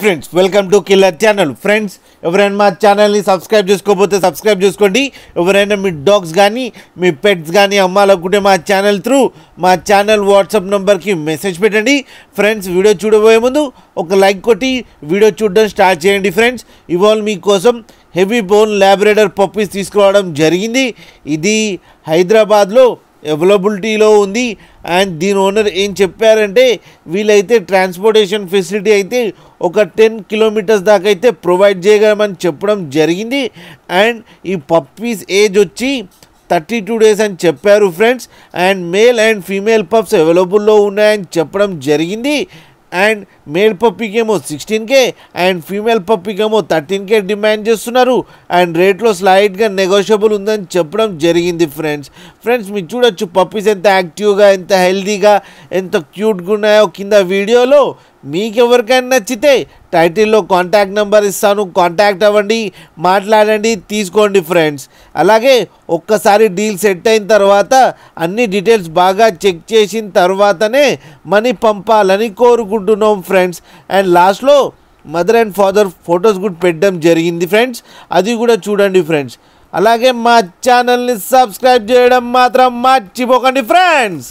Friends welcome to killer channel. Friends ఎవరైనా మా ఛానల్ని సబ్స్క్రైబ్ చేసుకోకపోతే సబ్స్క్రైబ్ చేసుకోండి. ఎవరైనా మీ డాగ్స్ కానీ మీ పెట్స్ కానీ అమ్మాలనుకుంటే మా ఛానల్ త్రూ మా ఛానల్ వాట్సాప్ నెంబర్కి మెసేజ్ పెట్టండి. ఫ్రెండ్స్ వీడియో చూడబోయే ముందు ఒక లైక్ కొట్టి వీడియో చూడడం స్టార్ట్ చేయండి. ఫ్రెండ్స్ ఇవాళ మీకోసం హెవీ బోన్ ల్యాబ్రేడర్ పప్పీస్ తీసుకురావడం జరిగింది. ఇది హైదరాబాద్లో అవైలబిలిటీలో ఉంది. అండ్ దీని ఓనర్ ఏం చెప్పారంటే వీళ్ళైతే ట్రాన్స్పోర్టేషన్ ఫెసిలిటీ అయితే ఒక 10 కిలోమీటర్స్ దాకా అయితే ప్రొవైడ్ చేయగలమని చెప్పడం జరిగింది. అండ్ ఈ పప్పీస్ ఏజ్ వచ్చి 32 డేస్ అని చెప్పారు friends. And male and female pups అవైలబుల్లో ఉన్నాయని చెప్పడం జరిగింది. అండ్ మేల్ పప్పీకేమో 16K అండ్ ఫీమేల్ పప్పీకేమో 13K డిమాండ్ చేస్తున్నారు. అండ్ రేట్లో స్లైట్గా నెగోషియబుల్ ఉందని చెప్పడం జరిగింది. ఫ్రెండ్స్ మీరు చూడొచ్చు పప్పీస్ ఎంత యాక్టివ్గా, ఎంత హెల్తీగా, ఎంత క్యూట్గా ఉన్నాయో కింద వీడియోలో. మీకు ఎవరికైనా నచ్చితే టైటిల్లో కాంటాక్ట్ నెంబర్ ఇస్తాను, కాంటాక్ట్ అవ్వండి, మాట్లాడండి, తీసుకోండి ఫ్రెండ్స్. అలాగే ఒక్కసారి డీల్ సెట్ అయిన తర్వాత అన్ని డీటెయిల్స్ బాగా చెక్ చేసిన తర్వాతనే మనీ పంపాలని కోరుకుంటున్నాం ఫ్రెండ్స్. అండ్ లాస్ట్లో మదర్ అండ్ ఫాదర్ ఫొటోస్ కూడా పెట్టడం జరిగింది ఫ్రెండ్స్, అది కూడా చూడండి ఫ్రెండ్స్. అలాగే మా ఛానల్ని సబ్స్క్రైబ్ చేయడం మాత్రం మర్చిపోకండి ఫ్రెండ్స్.